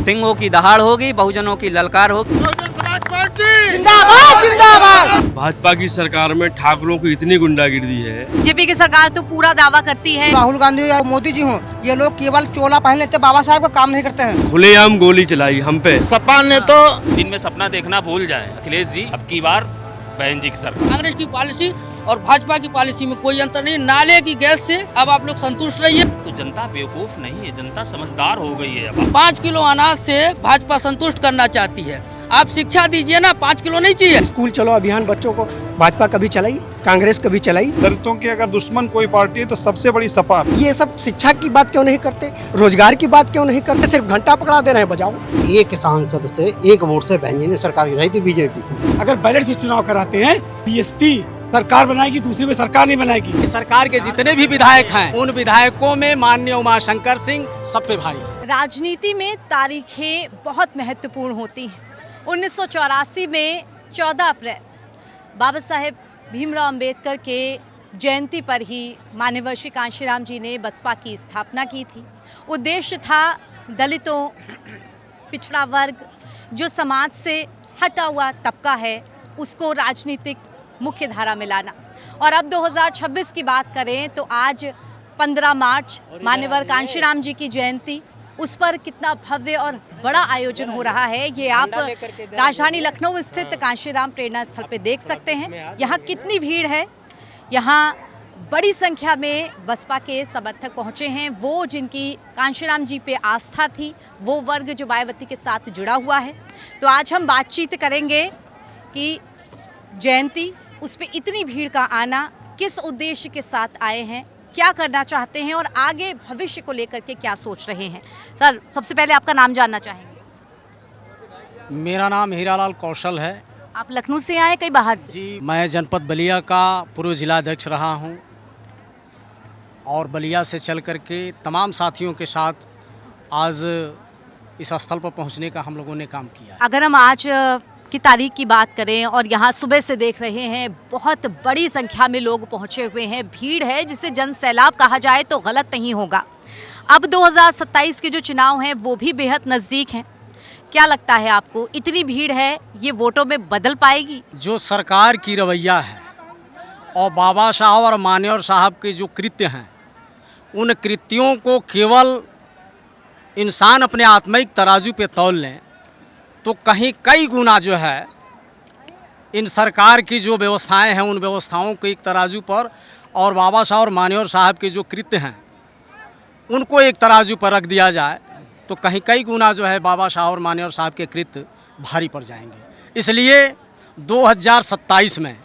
सिंहों की दहाड़ होगी, बहुजनों की ललकार होगी। जिंदाबाद जिंदाबाद। भाजपा की सरकार में ठाकुरों की इतनी गुंडागिर्दी है। बीजेपी की सरकार तो पूरा दावा करती है। राहुल गांधी या मोदी जी हों, ये लोग केवल चोला पहन लेते, बाबा साहब का काम नहीं करते हैं। खुलेआम गोली चलाई हम पे। सपा ने तो दिन में सपना देखना भूल जाएं। अखिलेश जी अब की बार बहन जी की सरकार। कांग्रेस की पॉलिसी और भाजपा की पॉलिसी में कोई अंतर नहीं। नाले की गैस से अब आप लोग संतुष्ट रहिए। तो जनता बेवकूफ नहीं है, जनता समझदार हो गई है। अब 5 किलो अनाज से भाजपा संतुष्ट करना चाहती है। आप शिक्षा दीजिए ना, 5 किलो नहीं चाहिए। स्कूल चलो अभियान बच्चों को भाजपा कभी चलाई, कांग्रेस कभी चलाई। दलितों की अगर दुश्मन कोई पार्टी है तो सबसे बड़ी सपा। ये सब शिक्षा की बात क्यों नहीं करते, रोजगार की बात क्यों नहीं करते, सिर्फ घंटा पकड़ा दे रहे हैं बजाओ। एक सांसद से एक वोट से बहन जी ने सरकार गिराई थी बीजेपी। अगर बैलेट से चुनाव कराते हैं, बीएसपी सरकार बनाएगी, दूसरी में सरकार नहीं बनाएगी। सरकार के जितने भी विधायक हैं, उन विधायकों में माननीय उमाशंकर सिंह सब पे भारी। राजनीति में तारीखें बहुत महत्वपूर्ण होती हैं। 1984 में 14 अप्रैल बाबा साहेब भीमराव अंबेडकर के जयंती पर ही माननीय श्री कांशीराम जी ने बसपा की स्थापना की थी। उद्देश्य था दलितों, पिछड़ा वर्ग, जो समाज से हटा हुआ तबका है, उसको राजनीतिक मुख्य धारा में लाना। और अब 2026 की बात करें तो आज 15 मार्च मान्यवर कांशीराम जी की जयंती, उस पर कितना भव्य और बड़ा आयोजन हो रहा है ये आप राजधानी लखनऊ स्थित कांशीराम प्रेरणा स्थल पे देख सकते हैं। यहाँ कितनी भीड़ है, यहाँ बड़ी संख्या में बसपा के समर्थक पहुँचे हैं। वो जिनकी कांशीराम जी पे आस्था थी, वो वर्ग जो मायावती के साथ जुड़ा हुआ है। तो आज हम बातचीत करेंगे कि जयंती, उस पर इतनी भीड़ का आना, किस उद्देश्य के साथ आए हैं, क्या करना चाहते हैं और आगे भविष्य को लेकर के क्या सोच रहे हैं। सर, सबसे पहले आपका नाम जानना चाहेंगे। मेरा नाम हीरालाल कौशल है। आप लखनऊ से आए, कहीं बाहर से? जी, मैं जनपद बलिया का पूर्व जिलाध्यक्ष रहा हूं और बलिया से चल करके तमाम साथियों के साथ आज इस स्थल पर पहुंचने का हम लोगों ने काम किया है। अगर हम आज की तारीख की बात करें और यहाँ सुबह से देख रहे हैं, बहुत बड़ी संख्या में लोग पहुँचे हुए हैं, भीड़ है, जिसे जन सैलाब कहा जाए तो गलत नहीं होगा। अब 2027 के जो चुनाव हैं वो भी बेहद नज़दीक हैं। क्या लगता है आपको, इतनी भीड़ है, ये वोटों में बदल पाएगी? जो सरकार की रवैया है और बाबा साहब और मान्यवर साहब के जो कृत्य हैं, उन कृत्यों को केवल इंसान अपने आत्मिक तराजू पे तौल लें तो कहीं कई गुना जो है इन सरकार की जो व्यवस्थाएं हैं, उन व्यवस्थाओं को एक तराजू पर और बाबा साहब और मान्यवर साहब के जो कृत्य हैं उनको एक तराजू पर रख दिया जाए तो कहीं कई गुना जो है बाबा साहब और मान्यवर साहब के कृत्य भारी पड़ जाएंगे। इसलिए 2027 में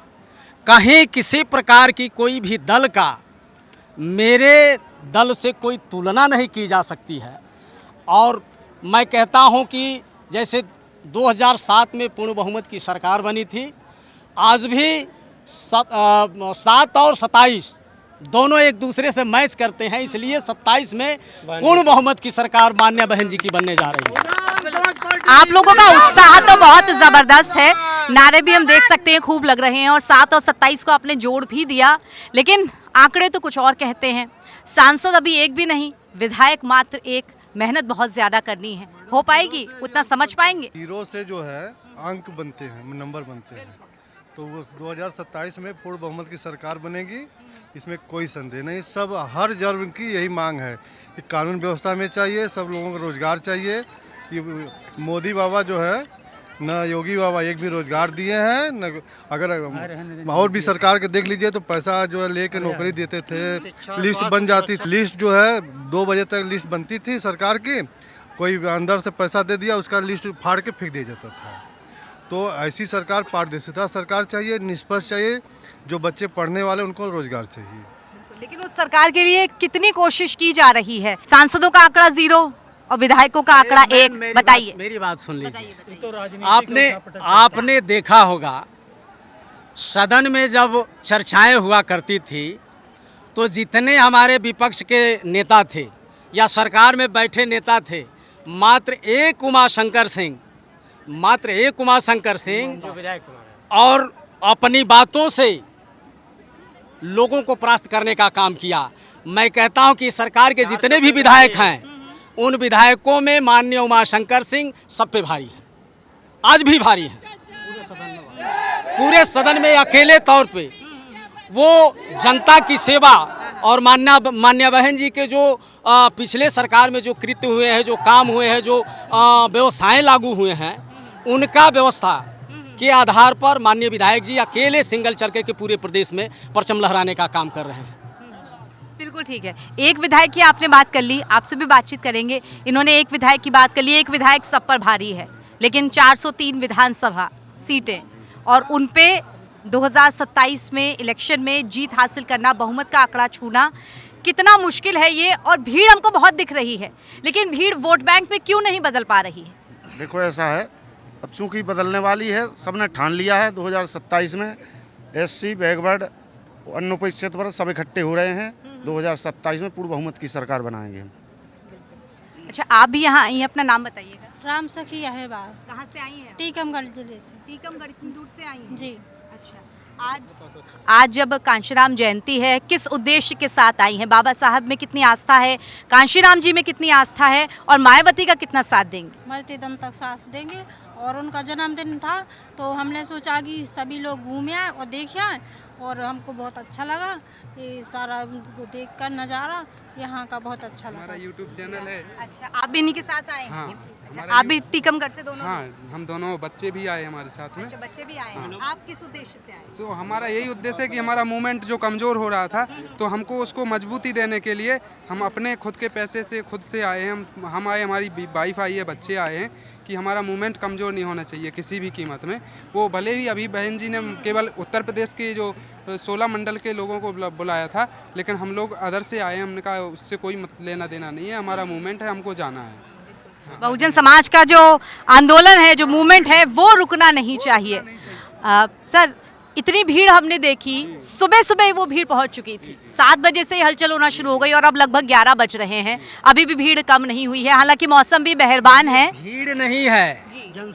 कहीं किसी प्रकार की कोई भी दल का मेरे दल से कोई तुलना नहीं की जा सकती है। और मैं कहता हूं कि जैसे 2007 में पूर्ण बहुमत की सरकार बनी थी, आज भी 7 और 27 दोनों एक दूसरे से मैच करते हैं। इसलिए 27 में पूर्ण बहुमत की सरकार माननीय बहन जी की बनने जा रही है। आप लोगों का उत्साह तो बहुत ज़बरदस्त है, नारे भी हम देख सकते हैं खूब लग रहे हैं और 7 और 27 को आपने जोड़ भी दिया, लेकिन आंकड़े तो कुछ और कहते हैं। सांसद अभी एक भी नहीं, विधायक मात्र एक, मेहनत बहुत ज़्यादा करनी है। हो पाएगी? उतना समझ पाएंगे? हीरो से जो है अंक बनते हैं, नंबर बनते हैं। तो वो 2027 में पूर्ण बहुमत की सरकार बनेगी, इसमें कोई संदेह नहीं। सब हर वर्ग की यही मांग है कि कानून व्यवस्था में चाहिए, सब लोगों को रोजगार चाहिए। ये मोदी बाबा जो है न योगी बाबा एक भी रोजगार दिए हैं, न अगर और भी सरकार के देख लीजिए तो पैसा जो है लेके नौकरी देते थे, लिस्ट बन जाती थी। लिस्ट जो है 2 बजे तक लिस्ट बनती थी सरकार की, कोई अंदर से पैसा दे दिया, उसका लिस्ट फाड़ के फेंक दिया जाता था। तो ऐसी सरकार, पारदर्शिता सरकार चाहिए, निष्पक्ष चाहिए, जो बच्चे पढ़ने वाले उनको रोजगार चाहिए। लेकिन उस सरकार के लिए कितनी कोशिश की जा रही है? सांसदों का आंकड़ा 0 और विधायकों का आंकड़ा 1, बताइए। मेरी बात सुन लीजिए। आपने देखा होगा सदन में जब चर्चाएं हुआ करती थी तो जितने हमारे विपक्ष के नेता थे या सरकार में बैठे नेता थे, मात्र एक उमाशंकर सिंह और अपनी बातों से लोगों को परास्त करने का काम किया। मैं कहता हूं कि सरकार के जितने भी विधायक हैं उन विधायकों में माननीय उमाशंकर सिंह सब पे भारी हैं, आज भी भारी हैं। पूरे सदन में अकेले तौर पे वो जनता की सेवा और मान्य बहन जी के जो पिछले सरकार में जो कृत्य हुए हैं, जो काम हुए हैं, जो व्यवसाय लागू हुए हैं, उनका व्यवस्था के आधार पर माननीय विधायक जी अकेले सिंगल चरके के पूरे प्रदेश में परचम लहराने का काम कर रहे हैं। बिल्कुल ठीक है। एक विधायक की आपने बात कर ली, आपसे भी बातचीत करेंगे। इन्होंने एक विधायक की बात कर ली, एक विधायक सब पर भारी है, लेकिन 403 विधानसभा सीटें और उन पे 2027 में इलेक्शन में जीत हासिल करना, बहुमत का आंकड़ा छूना कितना मुश्किल है ये, और भीड़ हमको बहुत दिख रही है, लेकिन भीड़ वोट बैंक में क्यों नहीं बदल पा रही है? देखो ऐसा है, अब चूंकि बदलने वाली है, सबने ठान लिया है 2027 में SC बैकवर्ड अनुसूचित वर्ग सब इकट्ठे हो रहे हैं। 2027 में पूर्ण बहुमत की सरकार बनाएंगे। अच्छा, आप भी यहाँ आई हैं, अपना नाम बताइएगा। राम सखी है बार। कहाँ से आई हैं? टीकमगढ़ जिले से। टीकमगढ़ इतनी दूर से आई हैं? जी। अच्छा, आज जब कांशीराम जयंती है, किस उद्देश्य के साथ आई हैं? बाबा साहब में कितनी आस्था है, कांशीराम जी में कितनी आस्था है, और मायावती का कितना साथ देंगे? मरते दम तक साथ देंगे। और उनका जन्मदिन था तो हमने सोचा कि सभी लोग घूमे आए और देखे आए, और हमको बहुत अच्छा लगा ये सारा देखकर नज़ारा यहाँ का बहुत अच्छा लगा। हमारा यूट्यूब चैनल है। अच्छा, आप भी इन्हीं के साथ आए हैं? हाँ, आप भी टीकमगढ़ से दोनों? हाँ, हम दोनों बच्चे भी आए हमारे साथ में। अच्छा, बच्चे भी आए हैं। आप किस उद्देश्य से आए? सो हमारा यही उद्देश्य है कि हमारा मूवमेंट जो कमज़ोर हो रहा था, तो हमको उसको मजबूती देने के लिए हम अपने खुद के पैसे से खुद से आए हैं। हम आए, हमारी वाइफ आई है, बच्चे आए हैं कि हमारा मूवमेंट कमज़ोर नहीं होना चाहिए किसी भी कीमत में। वो भले ही अभी बहन जी ने केवल उत्तर प्रदेश के जो 16 मंडल के लोगों को बुलाया था, लेकिन हम लोग अदर से आए हैं। हमने कहा उससे कोई लेना देना नहीं है, हमारा मूवमेंट है, हमको जाना है। बहुजन समाज का जो आंदोलन है, जो मूवमेंट है, वो रुकना नहीं चाहिए। सर, इतनी भीड़ हमने देखी, सुबह सुबह वो भीड़ पहुंच चुकी थी, 7 बजे से ही हलचल होना शुरू हो गई और अब लगभग 11 बज रहे हैं, अभी भी भीड़ कम नहीं हुई है। हालांकि मौसम भी मेहरबान है। भीड़ नहीं है,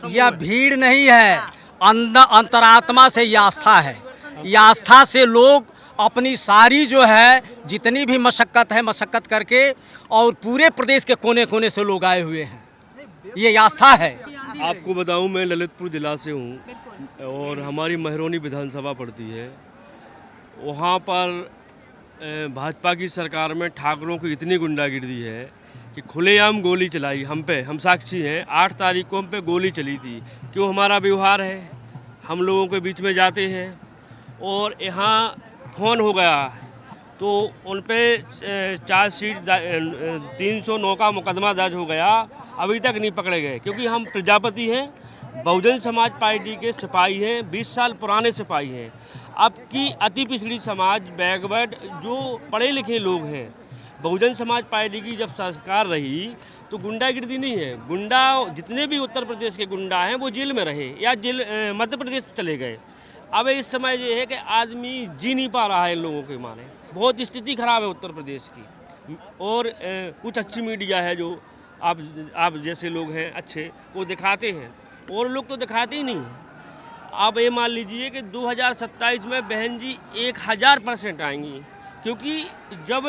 यह भीड़ नहीं है, अंतरात्मा से ये आस्था है। ये आस्था से लोग अपनी सारी जो है जितनी भी मशक्क़त है, मशक्क़त करके, और पूरे प्रदेश के कोने कोने से लोग आए हुए हैं। ये आस्था है। आपको बताऊं, मैं ललितपुर जिला से हूं और हमारी महरौनी विधानसभा पड़ती है। वहां पर भाजपा की सरकार में ठाकरों की इतनी गुंडागिर्दी है कि खुलेआम गोली चलाई हम पे। हम साक्षी हैं, 8 तारीख को हम पे गोली चली थी। क्यों? हमारा व्यवहार है, हम लोगों के बीच में जाते हैं, और यहाँ फ़ोन हो गया तो उन पे चार्जशीट 309 का मुकदमा दर्ज हो गया, अभी तक नहीं पकड़े गए, क्योंकि हम प्रजापति हैं, बहुजन समाज पार्टी के सिपाही हैं, 20 साल पुराने सिपाही हैं। अब की अति पिछड़ी समाज, बैकवर्ड, जो पढ़े लिखे लोग हैं, बहुजन समाज पार्टी की जब सरकार रही तो गुंडागिर्दी नहीं है। गुंडा जितने भी उत्तर प्रदेश के गुंडा हैं वो जेल में रहे या जेल मध्य प्रदेश चले गए। अब इस समय ये है कि आदमी जी नहीं पा रहा है इन लोगों के मारे। बहुत स्थिति खराब है उत्तर प्रदेश की। और कुछ अच्छी मीडिया है जो आप जैसे लोग हैं अच्छे, वो दिखाते हैं, और लोग तो दिखाते ही नहीं हैं। आप ये मान लीजिए कि 2027 में बहन जी 1000% आएंगी, क्योंकि जब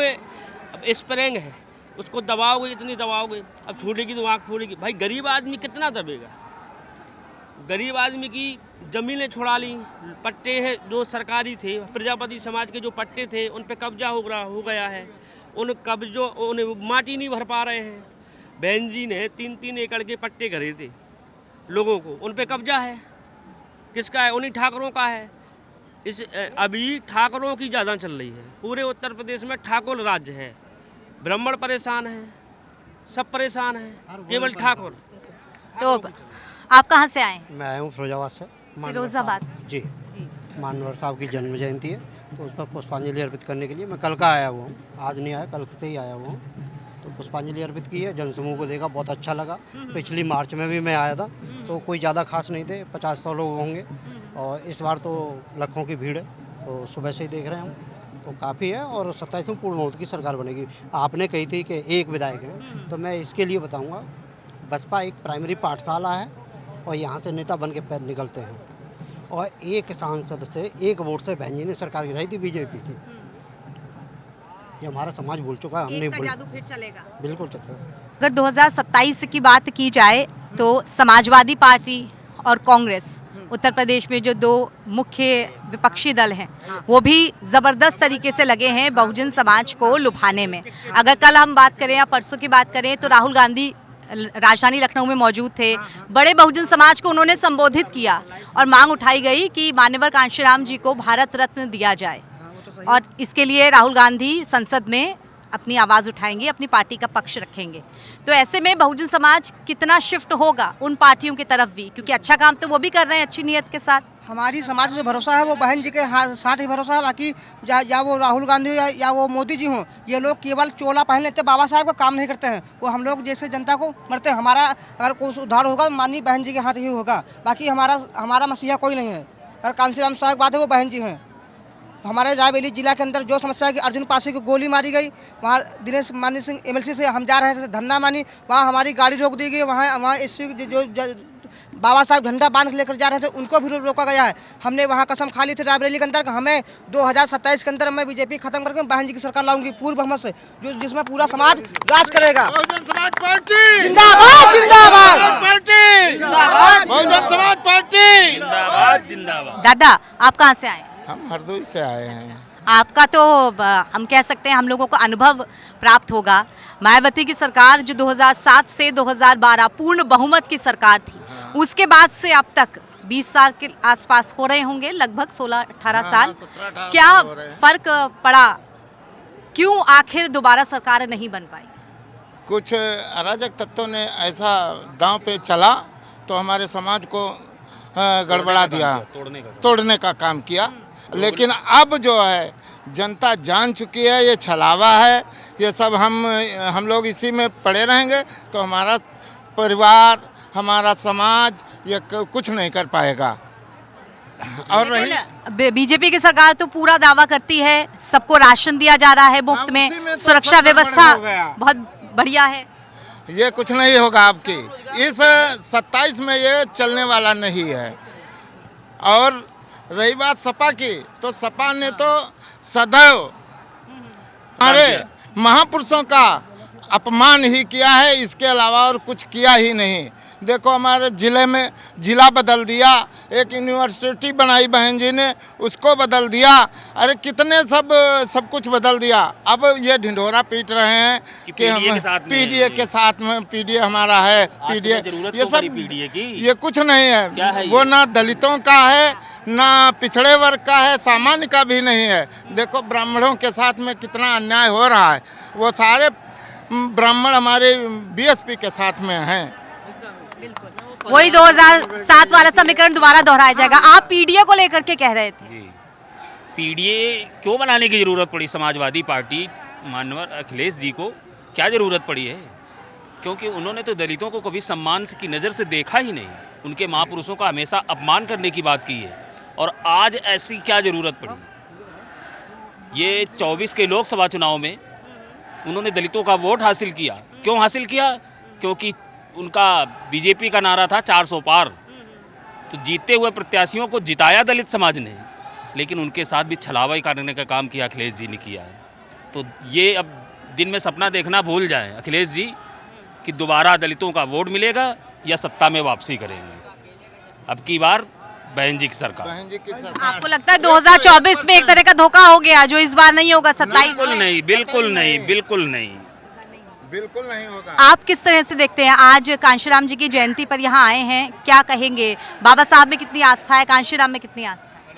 स्प्रेंग है उसको दबाओगे, इतनी दबाओगे, अब छोड़ेगी तो आँख फोड़ेगी। भाई गरीब आदमी कितना दबेगा? गरीब आदमी की ज़मीनें छुड़ा ली, पट्टे हैं जो सरकारी थे, प्रजापति समाज के जो पट्टे थे उन पे कब्जा हो गया है। उन कब्जों, उन्हें माटी नहीं भर पा रहे हैं। बहन जी ने 3-3 एकड़ के पट्टे करे थे लोगों को, उन पे कब्जा है। किसका है? उन्हीं ठाकरों का है। अभी ठाकरों की ज़्यादा चल रही है। पूरे उत्तर प्रदेश में ठाकुर राज्य है, ब्राह्मण परेशान है, सब परेशान हैं, केवल ठाकुर। तो आप कहाँ से आए? मैं आया हूँ फिरोजाबाद से। फिरोजाबाद जी। मानवर साहब की जन्म जयंती है, तो उस पर पुष्पांजलि अर्पित करने के लिए मैं कल का आया हुआ हूँ, आज नहीं आया, कल से ही आया हुआ हूँ। तो पुष्पांजलि अर्पित की है, जनसमूह को देखा, बहुत अच्छा लगा। पिछली मार्च में भी मैं आया था, तो कोई ज़्यादा खास नहीं थे, 50-100 लोग होंगे, और इस बार तो लाखों की भीड़ है। तो सुबह से ही देख रहे हैं हम, तो काफ़ी है। और 27 में पूर्ण बहुमत की सरकार बनेगी। आपने कही थी कि एक विधायक है, तो मैं इसके लिए बताऊँगा, बसपा एक प्राइमरी पाठशाला है, और यहाँ से नेता बन के निकलते हैं, और एक सांसद से, एक वोट से बहन जी ने सरकार गिराई थी बीजेपी की। ये हमारा समाज भूल चुका है, हम नहीं भूल। जादू फिर चलेगा। बिल्कुल चलेगा। अगर 2027 की बात की जाए तो समाजवादी पार्टी और कांग्रेस उत्तर प्रदेश में जो दो मुख्य विपक्षी दल हैं वो भी ज़बरदस्त तरीके से लगे हैं बहुजन समाज को लुभाने में। अगर कल हम बात करें या परसों की बात करें तो राहुल गांधी राजधानी लखनऊ में मौजूद थे, बड़े बहुजन समाज को उन्होंने संबोधित किया और मांग उठाई गई कि मान्यवर कांशीराम जी को भारत रत्न दिया जाए और इसके लिए राहुल गांधी संसद में अपनी आवाज़ उठाएंगे, अपनी पार्टी का पक्ष रखेंगे। तो ऐसे में बहुजन समाज कितना शिफ्ट होगा उन पार्टियों की तरफ भी, क्योंकि अच्छा काम तो वो भी कर रहे हैं अच्छी नीयत के साथ। हमारी समाज में जो भरोसा है वो बहन जी के साथ ही भरोसा है। बाकी या वो राहुल गांधी हो या वो मोदी जी हों, ये लोग केवल चोला पहन लेते बाबा साहब का काम नहीं करते हैं। वो हम लोग जैसे जनता को मरते हैं। हमारा अगर कोई उद्धार होगा माननीय बहन जी के हाथ ही होगा। बाकी हमारा मसीहा कोई नहीं है। अगर कांशीराम साहब की बात है वो बहन जी हैं। हमारे रायबरेली जिला के अंदर जो समस्या है कि अर्जुन पासी को गोली मारी गई, वहाँ दिनेश मानी सिंह MLC से हम जा रहे थे धरना मानी, वहाँ हमारी गाड़ी रोक दी गई। वहाँ SC जो बाबा साहब झंडा बांध के लेकर जा रहे थे उनको भी रोका गया है। हमने वहाँ कसम खा ली थी रायबरेली के अंदर हमें 2027 के अंदर मैं BJP खत्म करके बहन जी की सरकार लाऊंगी पूर्ण बहुमत से, जिसमें पूरा समाज राज करेगा। बहुजन समाज पार्टी जिंदाबाद जिंदाबाद बहुजन समाज पार्टी जिंदाबाद जिंदाबाद। दादा आप कहाँ से आए? हम हरदोई से आए हैं। आपका तो हम कह सकते हैं हम लोगों को अनुभव प्राप्त होगा। मायावती की सरकार जो 2007 से 2012 पूर्ण बहुमत की सरकार थी, उसके बाद से अब तक 20 साल के आसपास हो रहे होंगे, लगभग 16-18 साल। क्या फर्क पड़ा? क्यों आखिर दोबारा सरकार नहीं बन पाई? कुछ अराजक तत्वों ने ऐसा दांव पे चला तो हमारे समाज को गड़बड़ा दिया, तोड़ने का काम किया। लेकिन अब जो है जनता जान चुकी है ये छलावा है, ये सब हम लोग इसी में पड़े रहेंगे तो हमारा परिवार, हमारा समाज ये कुछ नहीं कर पाएगा। और रही बीजेपी की सरकार तो पूरा दावा करती है सबको राशन दिया जा रहा है मुफ्त में, सुरक्षा व्यवस्था बहुत बढ़िया है। ये कुछ नहीं होगा आपकी इस 27 में, ये चलने वाला नहीं है। और रही बात सपा की, तो सपा ने तो सदैव हमारे महापुरुषों का अपमान ही किया है, इसके अलावा और कुछ किया ही नहीं। देखो हमारे ज़िले में ज़िला बदल दिया, एक यूनिवर्सिटी बनाई बहन जी ने, उसको बदल दिया। अरे कितने सब कुछ बदल दिया। अब ये ढिंढोरा पीट रहे हैं कि हम PDA के साथ में PDA हमारा है, PDA ये सब PDA की ये कुछ नहीं है। वो ना दलितों का है ना पिछड़े वर्ग का है, सामान्य का भी नहीं है। देखो ब्राह्मणों के साथ में कितना अन्याय हो रहा है। वो सारे ब्राह्मण हमारे BSP के साथ में हैं। वही 2007 वाला समीकरण दोबारा दोहराया जाएगा। आप PDA को लेकर के कह रहे थे। PDA क्यों बनाने की जरूरत पड़ी? समाजवादी पार्टी मानवर अखिलेश जी को क्या जरूरत पड़ी है? क्योंकि उन्होंने तो दलितों को कभी सम्मान की नज़र से देखा ही नहीं। उनके महापुरुषों का हमेशा अपमान करने की बात की है और आज ऐसी क्या जरूरत पड़ी? ये 24 के लोकसभा चुनाव में उन्होंने दलितों का वोट हासिल किया। क्यों हासिल किया? क्योंकि उनका BJP का नारा था 400 पार। तो जीतते हुए प्रत्याशियों को जिताया दलित समाज ने, लेकिन उनके साथ भी छलावा करने का काम किया अखिलेश जी ने किया है। तो ये अब दिन में सपना देखना भूल जाएं अखिलेश जी कि दोबारा दलितों का वोट मिलेगा या सत्ता में वापसी करेंगे। अब की बार बहन जी की सरकार। आपको लगता है 2024 में एक तरह का धोखा हो गया जो इस बार नहीं होगा? 27 बिल्कुल नहीं, बिल्कुल नहीं, बिल्कुल नहीं, बिल्कुल नहीं होगा। आप किस तरह से देखते हैं? आज कांशीराम जी की जयंती पर यहाँ आए हैं, क्या कहेंगे? बाबा साहब में कितनी आस्था है, कांशीराम में कितनी आस्था है?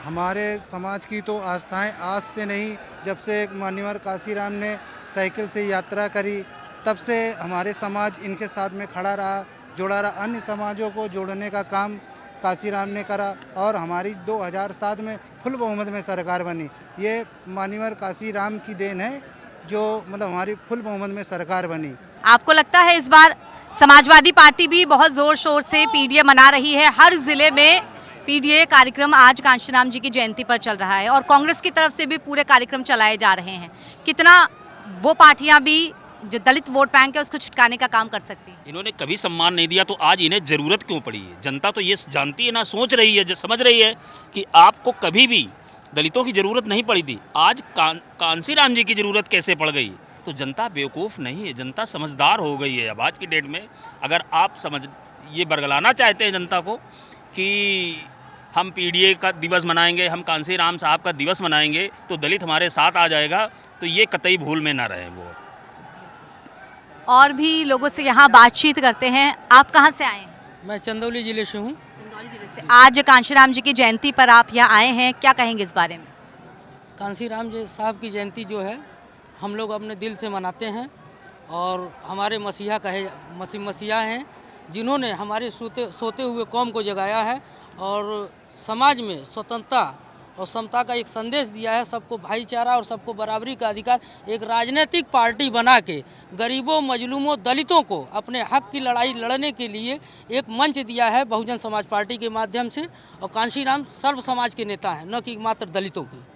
हमारे समाज की तो आस्थाएं आज से नहीं, जब से मान्यवर कांशीराम ने साइकिल से यात्रा करी तब से हमारे समाज इनके साथ में खड़ा रहा, जोड़ा रहा। अन्य समाजों को जोड़ने का काम कांशीराम ने करा और हमारी 2007 में फुल बहुमत में सरकार बनी। ये मान्यवर कांशीराम की देन है जो मतलब हमारी फुल बहुमत में सरकार बनी। आपको लगता है इस बार समाजवादी पार्टी भी बहुत जोर शोर से PDA मना रही है? हर जिले में PDA कार्यक्रम आज कांशीराम जी की जयंती पर चल रहा है और कांग्रेस की तरफ से भी पूरे कार्यक्रम चलाए जा रहे हैं। कितना वो पार्टियां भी जो दलित वोट बैंक है उसको छुटकाने का काम कर सकती है? इन्होंने कभी सम्मान नहीं दिया तो आज इन्हें ज़रूरत क्यों पड़ी है? जनता तो ये जानती है ना, सोच रही है, समझ रही है कि आपको कभी भी दलितों की ज़रूरत नहीं पड़ी थी। आज कांशीराम जी की ज़रूरत कैसे पड़ गई? तो जनता बेवकूफ़ नहीं है, जनता समझदार हो गई है। अब आज की डेट में अगर आप ये बरगलाना चाहते हैं जनता को कि हम पीडीए का दिवस मनाएंगे, हम कांसी राम साहब का दिवस मनाएंगे तो दलित हमारे साथ आ जाएगा, तो ये कतई भूल में ना रहे वो। और भी लोगों से यहाँ बातचीत करते हैं। आप कहाँ से आए हैं? मैं चंदौली जिले से हूँ। चंदौली जिले से। आज कांशीराम जी की जयंती पर आप यहाँ आए हैं, क्या कहेंगे इस बारे में? कांसीराम जी साहब की जयंती जो है हम लोग अपने दिल से मनाते हैं और हमारे मसीहा हैं जिन्होंने हमारे सोते हुए कौम को जगाया है और समाज में स्वतंत्रता और समता का एक संदेश दिया है, सबको भाईचारा और सबको बराबरी का अधिकार। एक राजनीतिक पार्टी बना के गरीबों, मजलूमों, दलितों को अपने हक की लड़ाई लड़ने के लिए एक मंच दिया है बहुजन समाज पार्टी के माध्यम से। और कांशीराम सर्व समाज के नेता हैं, न कि मात्र दलितों के।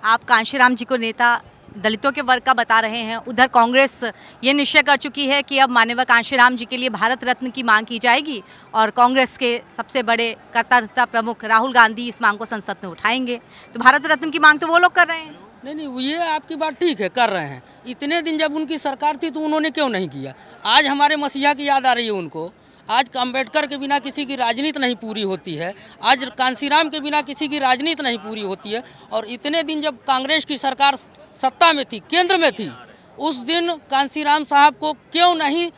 आप कांशीराम जी को नेता दलितों के वर्ग का बता रहे हैं, उधर कांग्रेस ये निश्चय कर चुकी है कि अब माननीय कांशीराम जी के लिए भारत रत्न की मांग की जाएगी और कांग्रेस के सबसे बड़े कर्ता प्रमुख राहुल गांधी इस मांग को संसद में उठाएंगे। तो भारत रत्न की मांग तो वो लोग कर रहे हैं। नहीं, ये आपकी बात ठीक है, कर रहे हैं। इतने दिन जब उनकी सरकार थी तो उन्होंने क्यों नहीं किया? आज हमारे मसीहा की याद आ रही है उनको। आज अम्बेडकर के बिना किसी की राजनीति नहीं पूरी होती है, आज कांसीराम के बिना किसी की राजनीति नहीं पूरी होती है। और इतने दिन जब कांग्रेस की सरकार सत्ता में थी, केंद्र में थी, उस दिन कांसीराम साहब को क्यों नहीं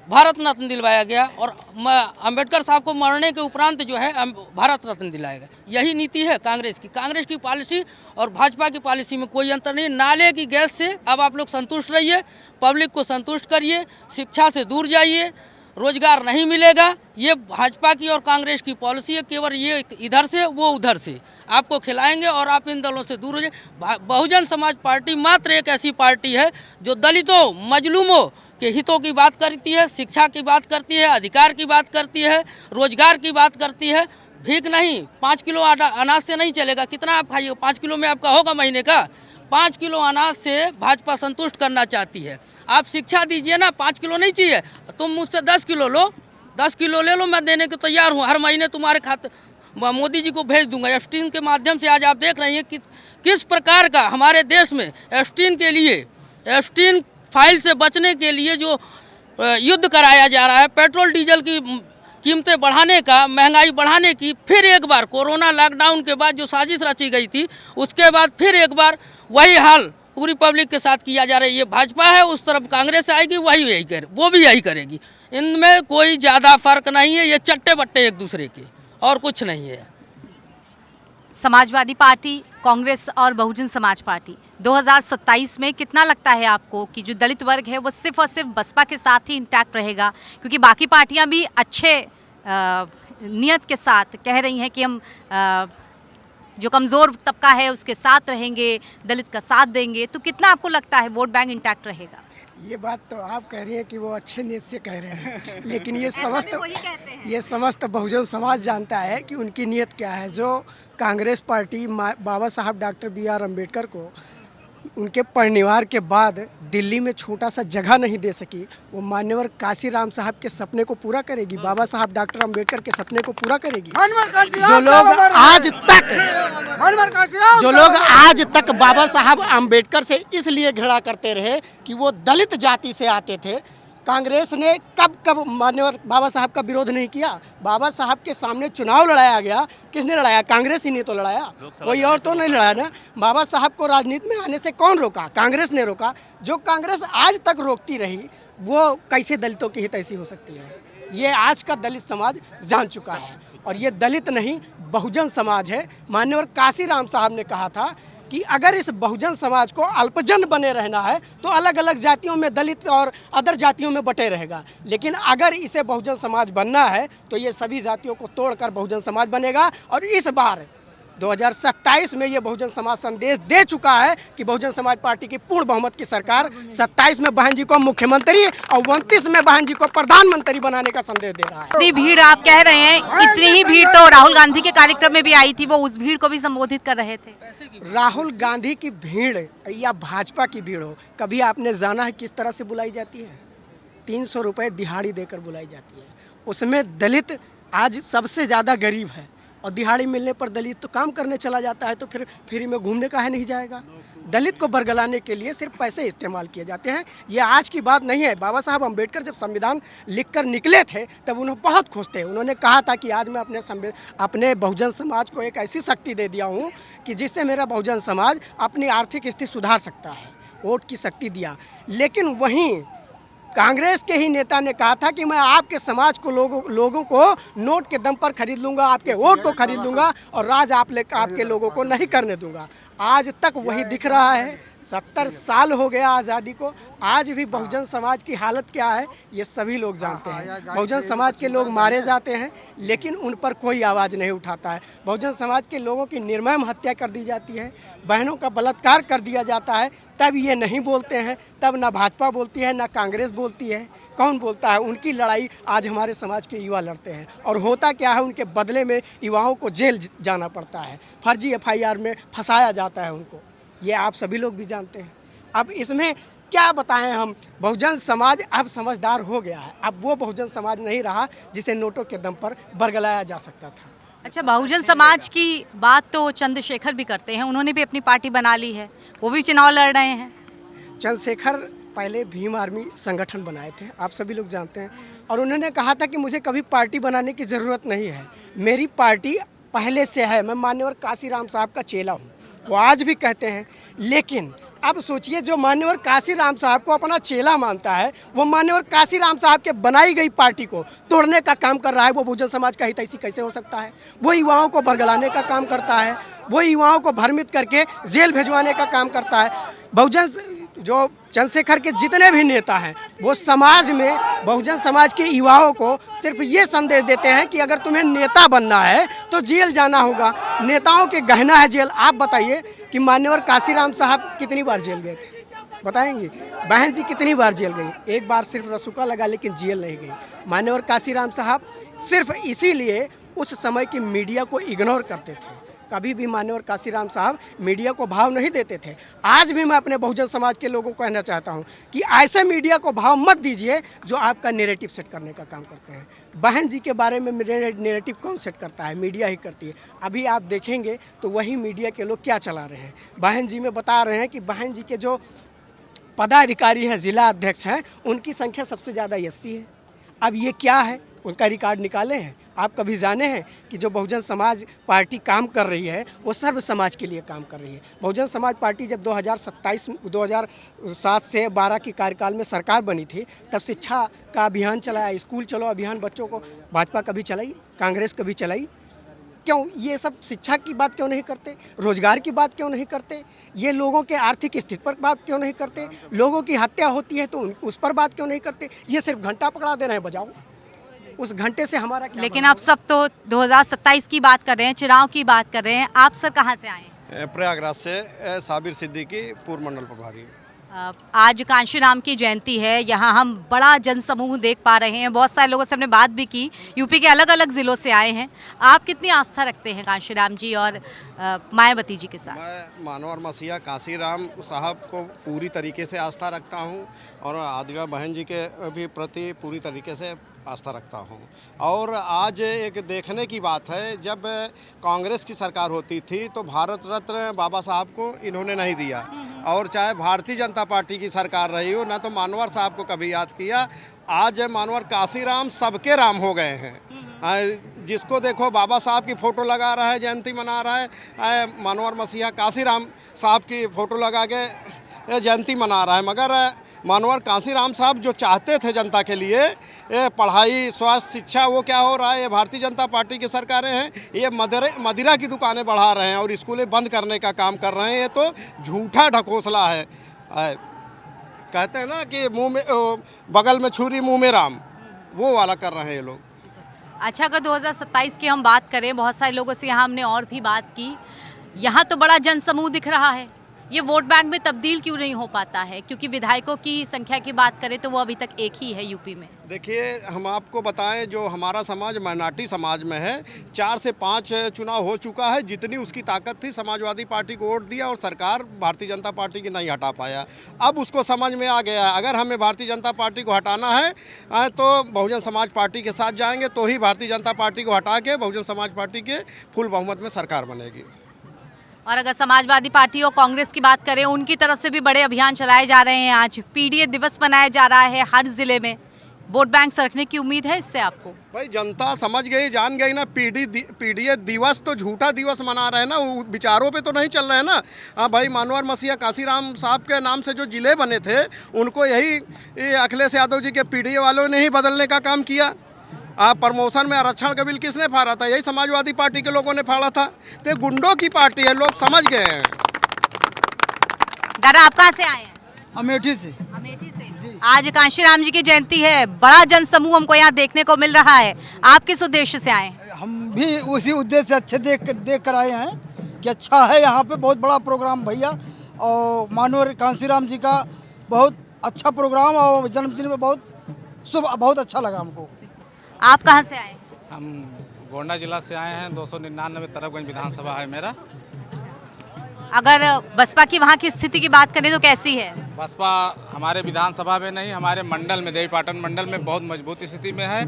भारत रत्न दिलवाया गया और अम्बेडकर साहब को मरने के उपरांत जो है भारत रत्न दिलाया गया। यही नीति है कांग्रेस की पॉलिसी और भाजपा की पॉलिसी में कोई अंतर नहीं। नाले की गैस से अब आप लोग संतुष्ट रहिए, पब्लिक को संतुष्ट करिए, शिक्षा से दूर जाइए, रोजगार नहीं मिलेगा। ये भाजपा की और कांग्रेस की पॉलिसी है, केवल ये इधर से वो उधर से आपको खिलाएंगे और आप इन दलों से दूर हो जाए। बहुजन समाज पार्टी मात्र एक ऐसी पार्टी है जो दलितों, मजलूमों के हितों की बात करती है, शिक्षा की बात करती है, अधिकार की बात करती है, रोजगार की बात करती है। भीख नहीं, 5 किलो अनाज से नहीं चलेगा। कितना आप खाइए? 5 किलो में आपका होगा महीने का? 5 किलो अनाज से भाजपा संतुष्ट करना चाहती है। आप शिक्षा दीजिए ना, 5 किलो नहीं चाहिए, तुम मुझसे 10 किलो लो, 10 किलो ले लो, मैं देने को तैयार हूँ। हर महीने तुम्हारे खाते मोदी जी को भेज दूंगा। एफटीन के माध्यम से आज आप देख रहे हैं कि किस प्रकार का हमारे देश में एफटीन फाइल से बचने के लिए जो युद्ध कराया जा रहा है, पेट्रोल डीजल की कीमतें बढ़ाने का, महंगाई बढ़ाने की, फिर एक बार कोरोना लॉकडाउन के बाद जो साजिश रची गई थी, उसके बाद फिर एक बार वही हाल पूरी पब्लिक के साथ किया जा रहा है। ये भाजपा है, उस तरफ कांग्रेस आएगी, वो भी यही करेगी। इनमें कोई ज़्यादा फर्क नहीं है, ये चट्टे बट्टे एक दूसरे के, और कुछ नहीं है। समाजवादी पार्टी, कांग्रेस और बहुजन समाज पार्टी 2027 में कितना लगता है आपको कि जो दलित वर्ग है वो सिर्फ और सिर्फ बसपा के साथ ही इंटैक्ट रहेगा? क्योंकि बाकी पार्टियां भी अच्छे नियत के साथ कह रही हैं कि हम जो कमज़ोर तबका है उसके साथ रहेंगे, दलित का साथ देंगे। तो कितना आपको लगता है वोट बैंक इंटैक्ट रहेगा? ये बात तो आप कह रही हैं कि वो अच्छे नीयत से कह रहे हैं, लेकिन ये समस्त बहुजन समाज जानता है कि उनकी नीयत क्या है। जो कांग्रेस पार्टी बाबा साहब डॉक्टर B.R. अम्बेडकर को उनके परिनिवार के बाद दिल्ली में छोटा सा जगह नहीं दे सकी, वो मान्यवर कांसीराम साहब के सपने को पूरा करेगी, बाबा साहब डॉक्टर अम्बेडकर के सपने को पूरा करेगी। जो लोग आज तक बाबा साहब अम्बेडकर से इसलिए घृणा करते रहे कि वो दलित जाति से आते थे। कांग्रेस ने कब मान्यवर बाबा साहब का विरोध नहीं किया? बाबा साहब के सामने चुनाव लड़ाया गया, किसने लड़ाया? कांग्रेस ही ने तो लड़ाया, कोई और तो नहीं लड़ाया ना। बाबा साहब को राजनीति में आने से कौन रोका? कांग्रेस ने रोका। जो कांग्रेस आज तक रोकती रही वो कैसे दलितों की हित ऐसी हो सकती है? ये आज का दलित समाज जान चुका है, और ये दलित नहीं बहुजन समाज है। मान्यवर कांसीराम साहब ने कहा था कि अगर इस बहुजन समाज को अल्पजन बने रहना है तो अलग अलग जातियों में दलित और अदर जातियों में बटे रहेगा, लेकिन अगर इसे बहुजन समाज बनना है तो ये सभी जातियों को तोड़कर बहुजन समाज बनेगा। और इस बार 2027 में ये बहुजन समाज संदेश दे चुका है कि बहुजन समाज पार्टी की पूर्ण बहुमत की सरकार 27 में बहन जी को मुख्यमंत्री और 29 में बहन जी को प्रधानमंत्री बनाने का संदेश दे रहा है। इतनी भीड़ आप कह रहे हैं, इतनी ही भीड़ तो राहुल गांधी के कार्यक्रम में भी आई थी, वो उस भीड़ को भी संबोधित कर रहे थे। राहुल गांधी की भीड़ या भाजपा की भीड़ हो, कभी आपने जाना है किस तरह से बुलाई जाती है? 300 रुपये दिहाड़ी देकर बुलाई जाती है। उसमें दलित आज सबसे ज़्यादा गरीब है, और दिहाड़ी मिलने पर दलित तो काम करने चला जाता है, तो फिर फ्री में घूमने का है नहीं जाएगा। दलित को बरगलाने के लिए सिर्फ पैसे इस्तेमाल किए जाते हैं। ये आज की बात नहीं है। बाबा साहब अम्बेडकर जब संविधान लिखकर निकले थे तब उन्हें बहुत खुश थे। उन्होंने कहा था कि आज मैं अपने बहुजन समाज को एक ऐसी शक्ति दे दिया हूँ कि जिससे मेरा बहुजन समाज अपनी आर्थिक स्थिति सुधार सकता है। वोट की शक्ति दिया। लेकिन वहीं कांग्रेस के ही नेता ने कहा था कि मैं आपके समाज को लोगों को नोट के दम पर खरीद लूंगा, आपके वोट को खरीद लूंगा और राज आपके लोगों को नहीं करने दूंगा। आज तक वही दिख रहा है। 70 साल हो गया आज़ादी को, आज भी बहुजन समाज की हालत क्या है ये सभी लोग जानते हैं। बहुजन समाज के लोग मारे जाते हैं लेकिन उन पर कोई आवाज़ नहीं उठाता है। बहुजन समाज के लोगों की निर्मम हत्या कर दी जाती है, बहनों का बलात्कार कर दिया जाता है, तब ये नहीं बोलते हैं। तब ना भाजपा बोलती है ना कांग्रेस बोलती है। कौन बोलता है? उनकी लड़ाई आज हमारे समाज के युवा लड़ते हैं। और होता क्या है, उनके बदले में युवाओं को जेल जाना पड़ता है, फर्जी FIR में फंसाया जाता है उनको। ये आप सभी लोग भी जानते हैं। अब इसमें क्या बताएं हम? बहुजन समाज अब समझदार हो गया है। अब वो बहुजन समाज नहीं रहा जिसे नोटों के दम पर बरगलाया जा सकता था। अच्छा, बहुजन समाज की बात तो चंद्रशेखर भी करते हैं, उन्होंने भी अपनी पार्टी बना ली है, वो भी चुनाव लड़ रहे हैं। चंद्रशेखर पहले भीम आर्मी संगठन बनाए थे, आप सभी लोग जानते हैं, और उन्होंने कहा था कि मुझे कभी पार्टी बनाने की ज़रूरत नहीं है, मेरी पार्टी पहले से है, मैं मान्यवर काशीराम साहब का चेला हूँ। वो आज भी कहते हैं। लेकिन अब सोचिए, जो मान्यवर काशीराम साहब को अपना चेला मानता है, वो मान्यवर काशीराम साहब के बनाई गई पार्टी को तोड़ने का काम कर रहा है। वो बहुजन समाज का हितैषी कैसे हो सकता है? वो युवाओं को बरगलाने का काम करता है, वो युवाओं को भ्रमित करके जेल भिजवाने का काम करता है। बहुजन जो चंद्रशेखर के जितने भी नेता हैं वो समाज में बहुजन समाज के युवाओं को सिर्फ ये संदेश देते हैं कि अगर तुम्हें नेता बनना है तो जेल जाना होगा। नेताओं के गहना है जेल। आप बताइए कि मान्यवर काशीराम साहब कितनी बार जेल गए थे? बताएंगे? बहन जी कितनी बार जेल गई? एक बार सिर्फ रसूखा लगा, लेकिन जेल नहीं गई। मान्यवर काशीराम साहब सिर्फ इसीलिए उस समय की मीडिया को इग्नोर करते थे। कभी भी मान्यवर काशीराम साहब मीडिया को भाव नहीं देते थे। आज भी मैं अपने बहुजन समाज के लोगों को कहना चाहता हूं कि ऐसे मीडिया को भाव मत दीजिए जो आपका नैरेटिव सेट करने का काम करते हैं। बहन जी के बारे में नैरेटिव कौन सेट करता है? मीडिया ही करती है। अभी आप देखेंगे तो वही मीडिया के लोग क्या चला रहे हैं। बहन जी में बता रहे हैं कि बहन जी के जो पदाधिकारी हैं, जिला अध्यक्ष हैं, उनकी संख्या सबसे ज़्यादा SC है। अब ये क्या है? उनका रिकॉर्ड निकाले हैं? आप कभी जाने हैं कि जो बहुजन समाज पार्टी काम कर रही है वो सर्व समाज के लिए काम कर रही है। बहुजन समाज पार्टी जब 2007 से 12 की कार्यकाल में सरकार बनी थी, तब शिक्षा का अभियान चलाया, स्कूल चलो अभियान बच्चों को। भाजपा कभी चलाई? कांग्रेस कभी चलाई? क्यों ये सब शिक्षा की बात क्यों नहीं करते? रोजगार की बात क्यों नहीं करते? ये लोगों के आर्थिक स्थिति पर बात क्यों नहीं करते? लोगों की हत्या होती है तो उस पर बात क्यों नहीं करते? ये सिर्फ घंटा पकड़ा दे रहे हैं, बजाओ। उस घंटे से हमारा क्या? लेकिन आप सब तो 2027 की बात कर रहे हैं, चुनाव की बात कर रहे हैं। आप सर कहाँ से आए हैं? प्रयागराज से साबिर सिद्दीकी, पूर्व मंडल प्रभारी। आज कांशीराम की जयंती है, यहाँ हम बड़ा जनसमूह देख पा रहे हैं। बहुत सारे लोगों से हमने बात भी की, यूपी के अलग अलग ज़िलों से आए हैं। आप कितनी आस्था रखते हैं कांशीराम जी और मायावती जी के साथ? मैं मानवर मसीहा काशीराम साहब को पूरी तरीके से आस्था रखता हूँ और आदिगा बहन जी के भी प्रति पूरी तरीके से आस्था रखता हूँ। और आज एक देखने की बात है, जब कांग्रेस की सरकार होती थी तो भारत रत्न बाबा साहब को इन्होंने नहीं दिया, और चाहे भारतीय जनता पार्टी की सरकार रही हो, ना तो मानवर साहब को कभी याद किया। आज मानवर काशीराम सबके राम हो गए हैं। जिसको देखो बाबा साहब की फ़ोटो लगा रहा है, जयंती मना रहा है, मानवर मसीहा काशीराम साहब की फ़ोटो लगा के जयंती मना रहा है। मगर मानवर काशीराम साहब जो चाहते थे जनता के लिए, ये पढ़ाई, स्वास्थ्य, शिक्षा, वो क्या हो रहा है? ये भारतीय जनता पार्टी की सरकारें हैं, ये मदिरा की दुकानें बढ़ा रहे हैं और स्कूलें बंद करने का काम कर रहे हैं। ये तो झूठा ढकोसला है। कहते हैं ना कि मुंह में बगल में छुरी मुंह में राम, वो वाला कर रहे हैं ये लोग। अच्छा, अगर 2027 की हम बात करें, बहुत सारे लोगों से यहाँ हमने और भी बात की, यहाँ तो बड़ा जनसमूह दिख रहा है, ये वोट बैंक में तब्दील क्यों नहीं हो पाता है? क्योंकि विधायकों की संख्या की बात करें तो वो अभी तक एक ही है यूपी में। देखिए, हम आपको बताएं, जो हमारा समाज माइनॉरिटी समाज में है, 4 से 5 चुनाव हो चुका है। जितनी उसकी ताकत थी समाजवादी पार्टी को वोट दिया और सरकार भारतीय जनता पार्टी की नहीं हटा पाया। अब उसको समझ में आ गया है, अगर हमें भारतीय जनता पार्टी को हटाना है तो बहुजन समाज पार्टी के साथ जाएंगे, तो ही भारतीय जनता पार्टी को हटा के बहुजन समाज पार्टी के फुल बहुमत में सरकार बनेगी। और अगर समाजवादी पार्टी और कांग्रेस की बात करें, उनकी तरफ से भी बड़े अभियान चलाए जा रहे हैं। आज पीडीए दिवस मनाया जा रहा है हर जिले में। वोट बैंक सरकने की उम्मीद है इससे आपको? भाई जनता समझ गई, जान गई ना। पीडीए दिवस तो झूठा दिवस मना रहे हैं ना, विचारों पे तो नहीं चल रहे हैं ना। हाँ भाई, मानवर मसीहा काशीराम साहब के नाम से जो जिले बने थे, उनको यही अखिलेश यादव जी के पीडीए वालों ने ही बदलने का काम किया। प्रमोशन में आरक्षण का बिल किसने फाड़ा था? यही समाजवादी पार्टी के लोगों ने फाड़ा था। तो गुंडों की पार्टी है, लोग समझ गए हैं। दादा, आप कहाँ से आए हैं? अमेठी से। अमेठी से। आज कांशीराम जी की जयंती है, बड़ा जन समूह हमको यहाँ देखने को मिल रहा है। आप किस उद्देश्य से आए? हम भी उसी उद्देश्य से अच्छे देख कर आए हैं कि अच्छा है यहाँ पे, बहुत बड़ा प्रोग्राम भैया। और मानवर कांशीराम जी का बहुत अच्छा प्रोग्राम और जन्मदिन में बहुत शुभ, बहुत अच्छा लगा हमको। आप कहाँ से आए? हम गोंडा जिला से आए हैं। 299 तरफगंज विधानसभा है मेरा। अगर बसपा की वहाँ की स्थिति की बात करें तो कैसी है? बसपा हमारे विधानसभा में नहीं, हमारे मंडल में, देवीपाटन मंडल में बहुत मजबूत स्थिति में है।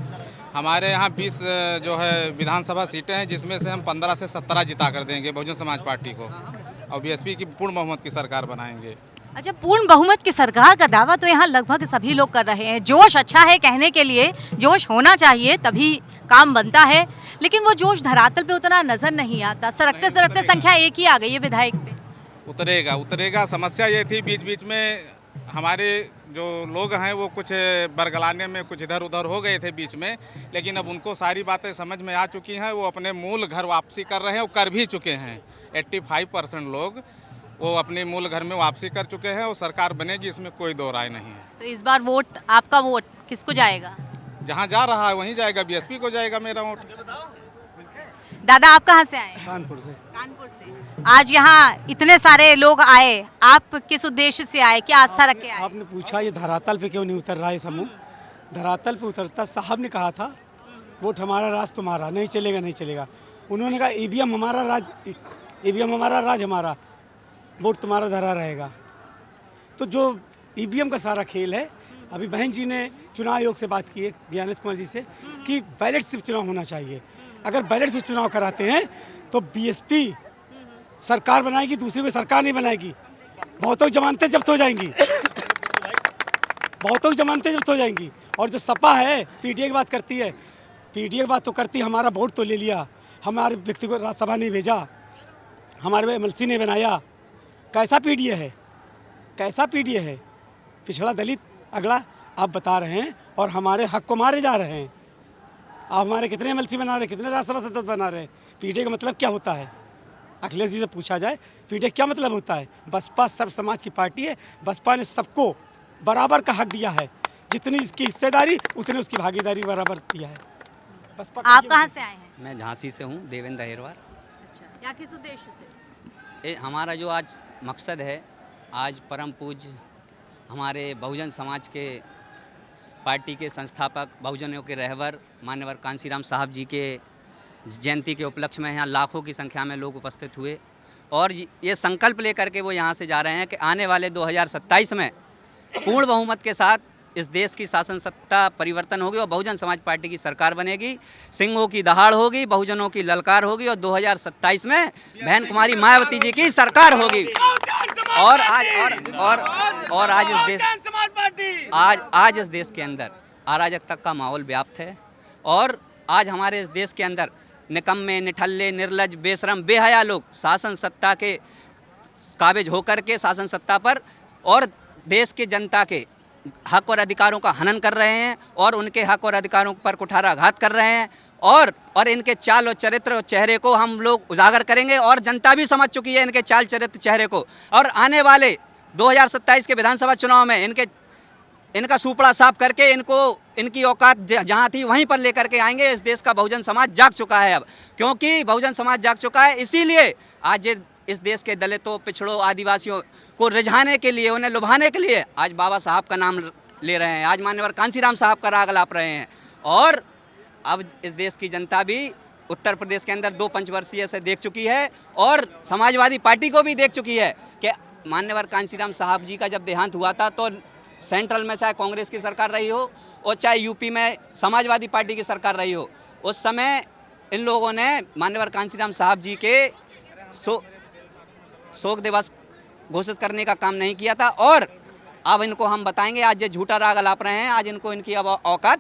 हमारे यहाँ 20 जो है विधानसभा सीटें हैं, जिसमें से हम 15 से 17 जिता कर देंगे बहुजन समाज पार्टी को, और बीएसपी की पूर्ण बहुमत की सरकार बनाएंगे। अच्छा, पूर्ण बहुमत की सरकार का दावा तो यहाँ लगभग सभी लोग कर रहे हैं। जोश अच्छा है कहने के लिए, जोश होना चाहिए तभी काम बनता है, लेकिन वो जोश धरातल पे उतना नजर नहीं आता। सरकते सरकते संख्या एक ही आ गई है विधायक पे। उतरेगा। समस्या ये थी, बीच बीच में हमारे जो लोग हैं वो कुछ बरगलाने में कुछ इधर उधर हो गए थे बीच में, लेकिन अब उनको सारी बातें समझ में आ चुकी हैं। वो अपने मूल घर वापसी कर रहे हैं, वो कर भी चुके हैं। 85% लोग वो अपने मूल घर में वापसी कर चुके हैं, और सरकार बनेगी, इसमें कोई दो राय नहीं है। तो इस बार वोट, आपका वोट किसको जाएगा? जहाँ जा रहा है वहीं जाएगा, बीएसपी को जाएगा मेरा वोट। दादा, आप कहाँ से आए? कानपुर से। कानपुर से। आज यहाँ इतने सारे लोग आए, आप किस उद्देश्य से आए, क्या आस्था रख के आए? आपने पूछा ये धरातल पे क्यों नहीं उतर रहा है समूह? धरातल पे उतरता। साहब ने कहा था वोट हमारा राज तुम्हारा, नहीं चलेगा नहीं चलेगा। उन्होंने कहा ईवीएम हमारा राज हमारा, वोट तुम्हारा धरा रहेगा। तो जो ईवीएम का सारा खेल है, अभी बहन जी ने चुनाव आयोग से बात की है, ज्ञानेश कुमार जी से, कि बैलेट से चुनाव होना चाहिए। अगर बैलेट से चुनाव कराते हैं तो बीएसपी सरकार बनाएगी, दूसरी कोई सरकार नहीं बनाएगी। बहुतों जमानतें जब्त हो जाएंगी, और जो सपा है पीडीए की बात करती है, पीडीए की बात तो करती है, हमारा वोट तो ले लिया, हमारे व्यक्ति को राज्यसभा नहीं भेजा, हमारे एमएलसी ने बनाया। कैसा पीडीए है? पिछड़ा दलित अगड़ा आप बता रहे हैं, और हमारे हक को मारे जा रहे हैं। आप हमारे कितने एमएलसी बना रहे हैं, कितने राज्यसभा सदस्य बना रहे हैं? पीडीए का मतलब क्या होता है? अखिलेश जी से पूछा जाए, पीडीए क्या मतलब होता है? बसपा सर्व समाज की पार्टी है। बसपा ने सबको बराबर का हक दिया है, जितनी इसकी हिस्सेदारी उतनी उसकी भागीदारी बराबर दिया है। बसपा। आप कहाँ से आए हैं? मैं झांसी से हूँ, देवेंद्र अहिरवार। अच्छा, या किस उद्देश्य से? हमारा जो आज मकसद है, आज परम पूज्य हमारे बहुजन समाज के पार्टी के संस्थापक, बहुजनों के रहबर मान्यवर कांशीराम साहब जी के जयंती के उपलक्ष्य में यहाँ लाखों की संख्या में लोग उपस्थित हुए, और ये संकल्प लेकर के वो यहाँ से जा रहे हैं कि आने वाले 2027 में पूर्ण बहुमत के साथ इस देश की शासन सत्ता परिवर्तन होगी और बहुजन समाज पार्टी की सरकार बनेगी। सिंहों की दहाड़ होगी, बहुजनों की ललकार होगी, और 2027 में बहन कुमारी मायावती जी की सरकार होगी। और आज इस देश के अंदर अराजकता का माहौल व्याप्त है, और आज हमारे इस देश के अंदर निकम्मे, निठल्ले, निर्लज, बेशरम, बेहया लोग शासन सत्ता के काबिज होकर के शासन सत्ता पर और देश के जनता के हक और अधिकारों का हनन कर रहे हैं, और उनके हक और अधिकारों पर कुठाराघात कर रहे हैं, और इनके चाल और चरित्र और चेहरे को हम लोग उजागर करेंगे, और जनता भी समझ चुकी है इनके चाल चरित्र चेहरे को। और आने वाले 2027 के विधानसभा चुनाव में इनका सुपड़ा साफ करके इनकी औकात जहाँ थी वहीं पर लेकर के आएंगे। इस देश का बहुजन समाज जाग चुका है अब, क्योंकि बहुजन समाज जाग चुका है, इसीलिए आज इस देश के दलितों, पिछड़ों, आदिवासियों को रिझाने के लिए, उन्हें लुभाने के लिए आज बाबा साहब का नाम ले रहे हैं, आज मान्यवर कांशीराम साहब का राग अलाप रहे हैं। और अब इस देश की जनता भी उत्तर प्रदेश के अंदर 2 पंचवर्षीय से देख चुकी है, और समाजवादी पार्टी को भी देख चुकी है कि मान्यवर कांशीराम साहब जी का जब देहांत हुआ था तो सेंट्रल में चाहे कांग्रेस की सरकार रही हो और चाहे यूपी में समाजवादी पार्टी की सरकार रही हो, उस समय इन लोगों ने मान्यवर कांशीराम साहब जी के शोक दिवस घोषित करने का काम नहीं किया था। और अब इनको हम बताएंगे, आज ये झूठा राग अलाप रहे हैं, आज इनको इनकी अब औकात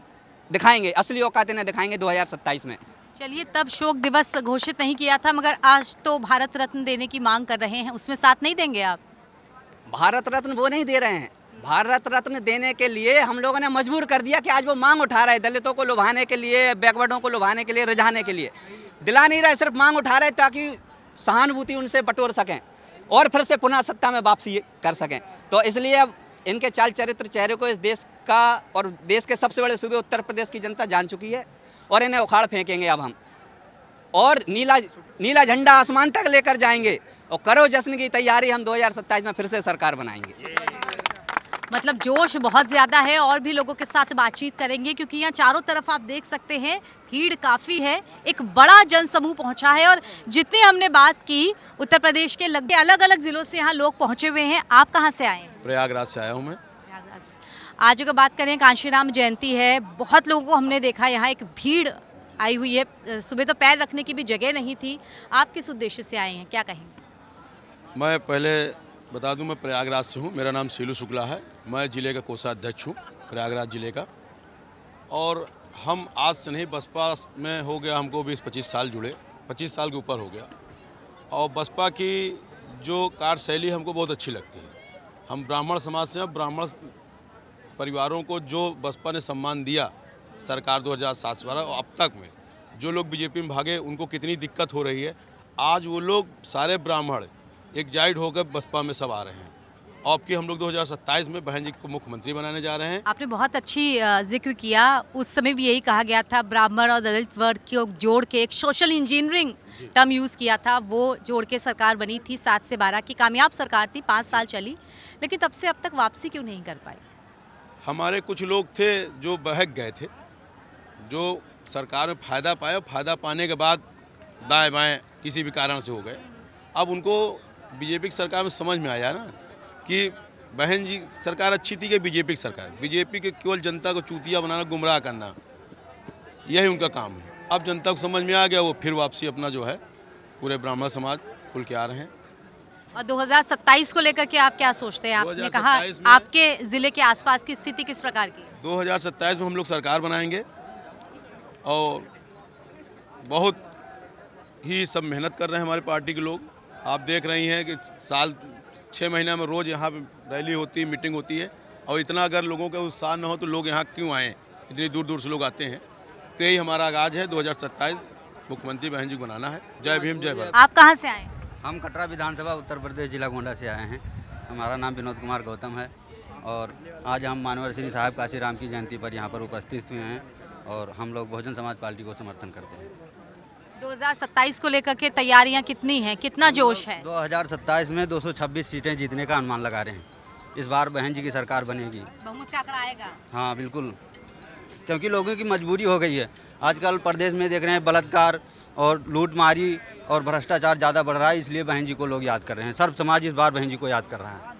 दिखाएंगे, असली औकात इन्हें दिखाएंगे 2027 में। चलिए, तब शोक दिवस घोषित नहीं किया था, मगर आज तो भारत रत्न देने की मांग कर रहे हैं, उसमें साथ नहीं देंगे आप? भारत रत्न वो नहीं दे रहे हैं, भारत रत्न देने के लिए हम लोगों ने मजबूर कर दिया कि आज वो मांग उठा रहे हैं, दलितों को लुभाने के लिए, बैकवर्डों को लुभाने के लिए, रिझाने के लिए। दिला नहीं रहे, सिर्फ मांग उठा रहे ताकि सहानुभूति उनसे बटोर सकें और फिर से पुनः सत्ता में वापसी कर सकें। तो इसलिए अब इनके चाल चरित्र चेहरे को इस देश का और देश के सबसे बड़े सूबे उत्तर प्रदेश की जनता जान चुकी है और इन्हें उखाड़ फेंकेंगे अब हम, और नीला झंडा आसमान तक लेकर जाएंगे और करो जश्न की तैयारी, हम 2027 में फिर से सरकार बनाएंगे। मतलब जोश बहुत ज़्यादा है और भी लोगों के साथ बातचीत करेंगे, क्योंकि यहाँ चारों तरफ आप देख सकते हैं भीड़ काफ़ी है, एक बड़ा जनसमूह पहुँचा है। और जितनी हमने बात की उत्तर प्रदेश के लगभग अलग अलग ज़िलों से यहाँ लोग पहुँचे हुए हैं। आप कहाँ से आए हैं? प्रयागराज से आया हूँ मैं। प्रयागराज से। आज अगर बात करें, कांशीराम जयंती है, बहुत लोगों को हमने देखा यहाँ एक भीड़ आई हुई है, सुबह तो पैर रखने की भी जगह नहीं थी। आप किस उद्देश्य से आए हैं, क्या कहेंगे? मैं पहले बता दूं, मैं प्रयागराज से हूं, मेरा नाम शीलू शुक्ला है, मैं ज़िले का कोषाध्यक्ष हूं प्रयागराज ज़िले का। और हम आज से नहीं, बसपा में हो गया हमको 20-25 साल जुड़े, 25 साल के ऊपर हो गया। और बसपा की जो कार्यशैली हमको बहुत अच्छी लगती है। हम ब्राह्मण समाज से हैं, ब्राह्मण परिवारों को जो बसपा ने सम्मान दिया सरकार 2007 से 12 अब तक में, जो लोग बीजेपी में भागे उनको कितनी दिक्कत हो रही है, आज वो लोग सारे ब्राह्मण एकजुट होकर बसपा में सब आ रहे हैं। अब की हम लोग 2027 में बहन जी को मुख्यमंत्री बनाने जा रहे हैं। आपने बहुत अच्छी जिक्र किया, उस समय भी यही कहा गया था, ब्राह्मण और दलित वर्ग को जोड़ के एक सोशल इंजीनियरिंग टर्म यूज़ किया था, वो जोड़ के सरकार बनी थी। 7 से 12 की कामयाब सरकार थी, 5 साल चली, लेकिन तब से अब तक वापसी क्यों नहीं कर पाई? हमारे कुछ लोग थे जो बहक गए थे, जो सरकार में फ़ायदा पाया, फ़ायदा पाने के बाद दाएं बाएं किसी भी कारण से हो गए। अब उनको बीजेपी की सरकार में समझ में आया ना कि बहन जी सरकार अच्छी थी कि बीजेपी की सरकार, बीजेपी के केवल जनता को चूतिया बनाना, गुमराह करना, यही उनका काम है। अब जनता को समझ में आ गया, वो फिर वापसी अपना जो है पूरे ब्राह्मण समाज खुल के आ रहे हैं। और 2027 को लेकर के आप क्या सोचते हैं? आपने कहा आपके ज़िले के आसपास की स्थिति किस प्रकार की? 2027 में हम लोग सरकार बनाएंगे और बहुत ही सब मेहनत कर रहे हैं हमारी पार्टी के लोग। आप देख रही हैं कि साल 6 महीना में रोज़ यहाँ रैली होती है, मीटिंग होती है, और इतना अगर लोगों का उत्साह न हो तो लोग यहाँ क्यों आएँ? इतनी दूर दूर से लोग आते हैं। तो यही हमारा आगाज़ है, 2027 मुख्यमंत्री बहन जी को बनाना है। जय भीम, जय भारत। आप कहाँ से आए? हम खटरा विधानसभा उत्तर प्रदेश जिला गोंडा से आए हैं। हमारा नाम विनोद कुमार गौतम है और आज हम मानवर श्री साहब काशीराम की जयंती पर यहाँ पर उपस्थित हुए हैं और हम लोग बहुजन समाज पार्टी को समर्थन करते हैं। 2027 को लेकर के तैयारियां कितनी हैं, कितना जोश है? 2027 में 226 सीटें जीतने का अनुमान लगा रहे हैं। इस बार बहन जी की सरकार बनेगी। बहुमत का आंकड़ा आएगा? हाँ बिल्कुल, क्योंकि लोगों की मजबूरी हो गई है। आजकल प्रदेश में देख रहे हैं बलात्कार और लूटमारी और भ्रष्टाचार ज़्यादा बढ़ रहा है, इसलिए बहन जी को लोग याद कर रहे हैं। सर्व समाज इस बार बहन जी को याद कर रहा है।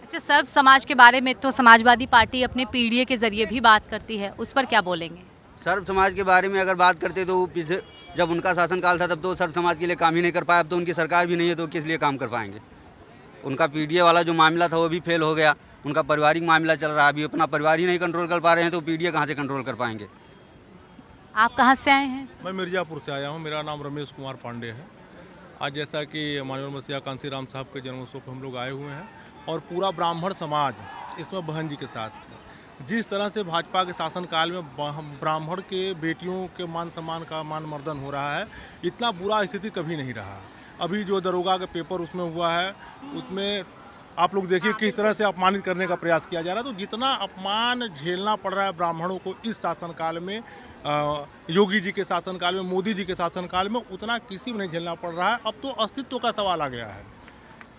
अच्छा, सर्व समाज के बारे में तो समाजवादी पार्टी अपने पीडीए के जरिए भी बात करती है, उस पर क्या बोलेंगे? सर्व समाज के बारे में अगर बात करते तो पीछे जब उनका शासनकाल था तब तो सर्व समाज के लिए काम ही नहीं कर पाया। अब तो उनकी सरकार भी नहीं है तो किस लिए काम कर पाएंगे? उनका पीडीए वाला जो मामला था वो भी फेल हो गया। उनका पारिवारिक मामला चल रहा है, अभी अपना परिवार ही नहीं कंट्रोल कर पा रहे हैं तो पीडीए कहाँ से कंट्रोल कर पाएंगे? आप कहाँ से आए हैं? मैं मिर्ज़ापुर से आया हूँ, मेरा नाम रमेश कुमार पांडे है। आज जैसा कि माननीय मसीहा कांसीराम साहब के जन्मोत्सव पर हम लोग आए हुए हैं और पूरा ब्राह्मण समाज इसमें बहन जी के साथ है। जिस तरह से भाजपा के शासनकाल में ब्राह्मण के बेटियों के मान सम्मान का मान मर्दन हो रहा है, इतना बुरा स्थिति कभी नहीं रहा। अभी जो दरोगा का पेपर उसमें हुआ है, उसमें आप लोग देखिए किस तरह से अपमानित करने का प्रयास किया जा रहा है। तो जितना अपमान झेलना पड़ रहा है ब्राह्मणों को इस शासनकाल में, योगी जी के शासनकाल में, मोदी जी के शासनकाल में, उतना किसी में नहीं झेलना पड़ रहा है। अब तो अस्तित्व का सवाल आ गया है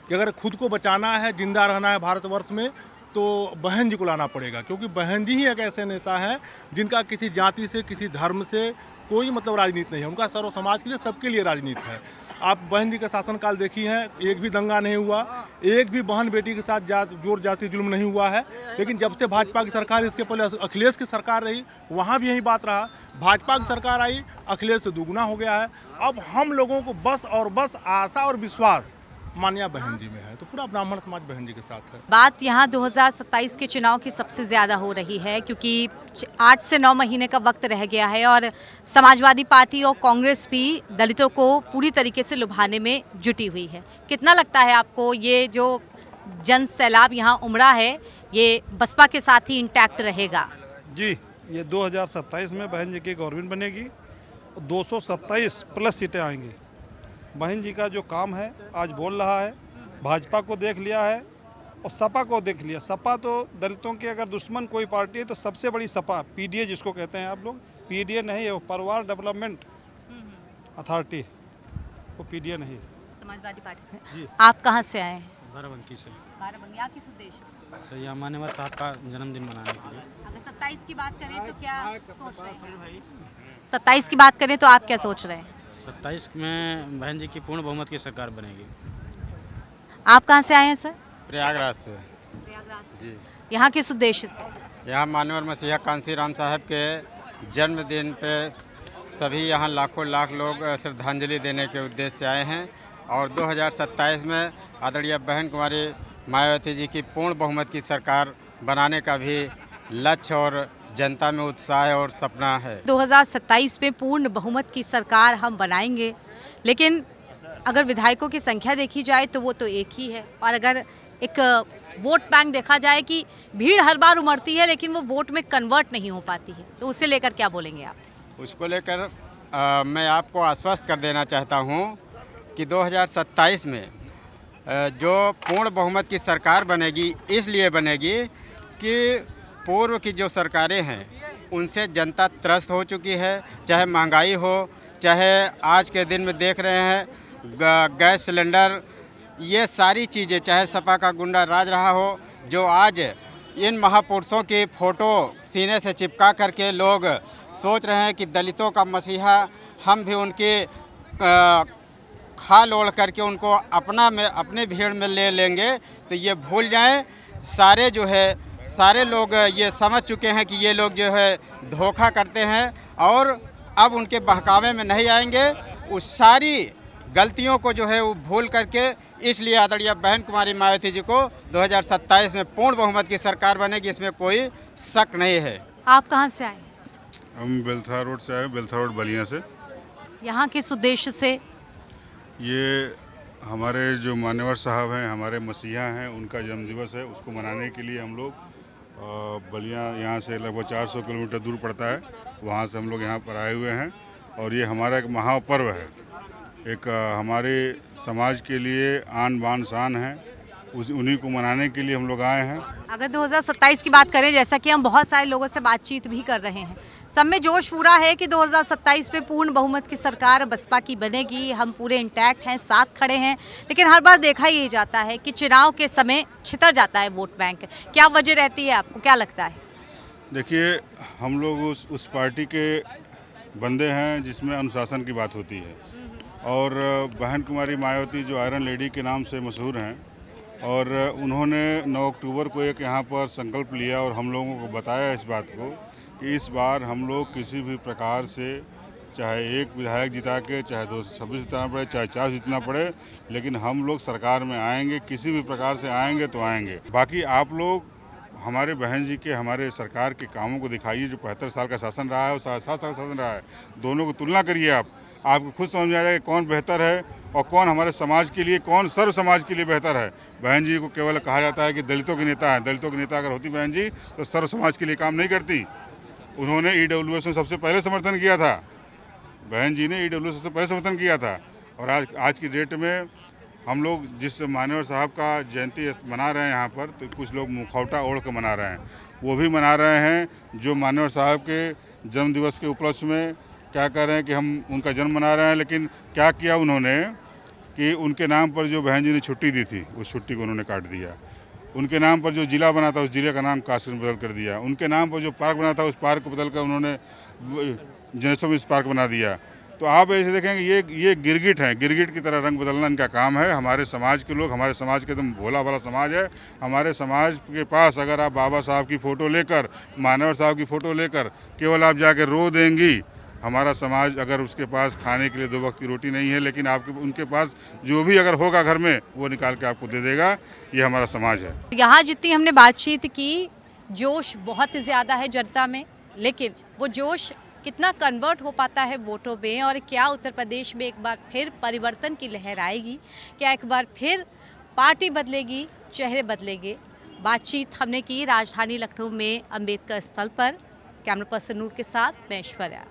कि अगर खुद को बचाना है, जिंदा रहना है भारतवर्ष में, तो बहन जी को लाना पड़ेगा, क्योंकि बहन जी ही एक ऐसे नेता हैं जिनका किसी जाति से, किसी धर्म से कोई मतलब राजनीति नहीं है। उनका सर्व समाज के लिए, सबके लिए राजनीति है। आप बहन जी का शासनकाल देखी है, एक भी दंगा नहीं हुआ, एक भी बहन बेटी के साथ जोर जाति जुल्म नहीं हुआ है। लेकिन जब से भाजपा की सरकार, इसके पहले अखिलेश की सरकार रही, वहाँ भी यही बात रहा। भाजपा की सरकार आई, अखिलेश से दुगुना हो गया है। अब हम लोगों को बस और बस आशा और विश्वास मान्या बहन जी में है, तो पूरा ब्राह्मण समाज बहन जी के साथ है। बात यहाँ 2027 के चुनाव की सबसे ज़्यादा हो रही है, क्योंकि 8 से 9 महीने का वक्त रह गया है और समाजवादी पार्टी और कांग्रेस भी दलितों को पूरी तरीके से लुभाने में जुटी हुई है। कितना लगता है आपको ये जो जन सैलाब यहाँ उमड़ा है, ये बसपा के साथ ही इंटैक्ट रहेगा? जी, ये 2027 में बहन जी की गवर्नमेंट बनेगी, 227 प्लस सीटें आएंगी। बहन जी का जो काम है आज बोल रहा है, भाजपा को देख लिया है और सपा को देख लिया। सपा तो दलितों की अगर दुश्मन कोई पार्टी है तो सबसे बड़ी सपा, पीडीए जिसको कहते हैं आप लोग, पीडीए नहीं है वो, परिवार डेवलपमेंट अथॉरिटी, वो पीडीए नहीं है। समाजवादी पार्टी से जी। आप कहाँ से आए हैं? बाराबंकी से। बाराबंकी। यहाँ किस उद्देश्य से? सर यहाँ मान्यवर साहब का जन्मदिन मनाने के लिए। अगर 27 की बात करें तो क्या सोच रहे हैं? 27 की बात करें तो आप क्या सोच रहे हैं? 27 में बहन जी की पूर्ण बहुमत की सरकार बनेगी। आप कहाँ से आए हैं सर? प्रयागराज से। प्रयागराज जी। यहाँ किस उद्देश्य से? यहाँ मान्यवर मसीहा कांसीराम साहब के जन्मदिन पे सभी यहाँ लाखों लाख लोग श्रद्धांजलि देने के उद्देश्य से आए हैं और 2027 में आदरणीय बहन कुमारी मायावती जी की पूर्ण बहुमत की सरकार बनाने का भी लक्ष्य और जनता में उत्साह और सपना है। 2027 में पूर्ण बहुमत की सरकार हम बनाएंगे, लेकिन अगर विधायकों की संख्या देखी जाए तो वो तो एक ही है, और अगर एक वोट बैंक देखा जाए कि भीड़ हर बार उमड़ती है लेकिन वो वोट में कन्वर्ट नहीं हो पाती है, तो उसे लेकर क्या बोलेंगे आप? उसको लेकर मैं आपको आश्वस्त कर देना चाहता हूँ कि 2027 में जो पूर्ण बहुमत की सरकार बनेगी, इसलिए बनेगी कि पूर्व की जो सरकारें हैं उनसे जनता त्रस्त हो चुकी है, चाहे महंगाई हो, चाहे आज के दिन में देख रहे हैं गैस सिलेंडर, ये सारी चीज़ें, चाहे सपा का गुंडा राज रहा हो, जो आज इन महापुरुषों की फ़ोटो सीने से चिपका करके लोग सोच रहे हैं कि दलितों का मसीहा, हम भी उनकी खाल ओढ़ करके उनको अपने भीड़ में ले लेंगे, तो ये भूल जाएं। सारे लोग ये समझ चुके हैं कि ये लोग जो है धोखा करते हैं और अब उनके बहकावे में नहीं आएंगे। उस सारी गलतियों को जो है वो भूल करके, इसलिए आदरणीय बहन कुमारी मायावती जी को 2027 में पूर्ण बहुमत की सरकार बनेगी, इसमें कोई शक नहीं है। आप कहाँ से आए? हम बेलथरा रोड से आए, बेलथरा रोड बलिया से। यहाँ किस उद्देश्य से? ये हमारे जो मान्यवर साहब हैं, हमारे मसीहा हैं, उनका जन्मदिवस है, उसको मनाने के लिए हम लोग बलिया यहाँ से लगभग 400 किलोमीटर दूर पड़ता है, वहाँ से हम लोग यहाँ पर आए हुए हैं और ये हमारा एक महापर्व है, एक हमारे समाज के लिए आन बान शान है, उन्हीं को मनाने के लिए हम लोग आए हैं। अगर 2027 की बात करें, जैसा कि हम बहुत सारे लोगों से बातचीत भी कर रहे हैं, सब में जोश पूरा है कि 2027 में पूर्ण बहुमत की सरकार बसपा की बनेगी, हम पूरे इंटैक्ट हैं, साथ खड़े हैं, लेकिन हर बार देखा ये जाता है कि चुनाव के समय छितर जाता है वोट बैंक। क्या वजह रहती है, आपको क्या लगता है? देखिए, हम लोग उस पार्टी के बंदे हैं जिसमें अनुशासन की बात होती है और बहन कुमारी मायावती जो आयरन लेडी के नाम से मशहूर हैं और उन्होंने 9 अक्टूबर को एक यहाँ पर संकल्प लिया और हम लोगों को बताया इस बात को कि इस बार हम लोग किसी भी प्रकार से, चाहे एक विधायक जिता के, चाहे 226 जिताना पड़े, चाहे 4 जीतना पड़े, लेकिन हम लोग सरकार में आएंगे, किसी भी प्रकार से आएंगे तो आएंगे। बाकी आप लोग हमारे बहन जी के, हमारे सरकार के कामों को दिखाइए। जो 75 साल का शासन रहा है और 7 साल का शासन रहा है, दोनों को तुलना करिए, आपको खुद समझ में आ जाएगा कि कौन बेहतर है और कौन हमारे समाज के लिए, कौन सर्व समाज के लिए बेहतर है। बहन जी को केवल कहा जाता है कि दलितों के नेता हैं, दलितों के नेता अगर होती बहन जी तो सर्व समाज के लिए काम नहीं करती। उन्होंने EWS में सबसे पहले समर्थन किया था, बहन जी ने EWS सबसे पहले समर्थन किया था और आज की डेट में हम लोग जिस मान्यवर साहब का जयंती मना रहे हैं यहाँ पर, तो कुछ लोग मुखौटा ओढ़ कर मना रहे हैं, वो भी मना रहे हैं जो मान्यवर साहब के जन्मदिवस के उपलक्ष्य में क्या कह रहे हैं कि हम उनका जन्म मना रहे हैं। लेकिन क्या किया उन्होंने कि उनके नाम पर जो बहन जी ने छुट्टी दी थी, उस छुट्टी को उन्होंने काट दिया। उनके नाम पर जो ज़िला बना था, उस ज़िले का नाम काशी में बदल कर दिया। उनके नाम पर जो पार्क बना था, उस पार्क को बदल कर उन्होंने जनसम इस पार्क बना दिया। तो आप ऐसे देखेंगे ये गिरगिट हैं, गिरगिट की तरह रंग बदलना इनका काम है। हमारे समाज के लोग, हमारे समाज के एकदम भोला भाला समाज है। हमारे समाज के पास अगर आप बाबा साहब की फ़ोटो लेकर, मान्यवर साहब की फ़ोटो लेकर केवल आप जाकर रो देंगी हमारा समाज, अगर उसके पास खाने के लिए 2 वक्त की रोटी नहीं है, लेकिन आपके उनके पास जो भी अगर होगा घर में वो निकाल के आपको दे देगा, ये हमारा समाज है। यहाँ जितनी हमने बातचीत की, जोश बहुत ज़्यादा है जनता में, लेकिन वो जोश कितना कन्वर्ट हो पाता है वोटों में, और क्या उत्तर प्रदेश में एक बार फिर परिवर्तन की लहर आएगी, क्या एक बार फिर पार्टी बदलेगी, चेहरे बदलेंगे। बातचीत हमने की राजधानी लखनऊ में अंबेडकर स्थल पर। कैमरा पर्सन नूर के साथ मैं ऐश्वर्या।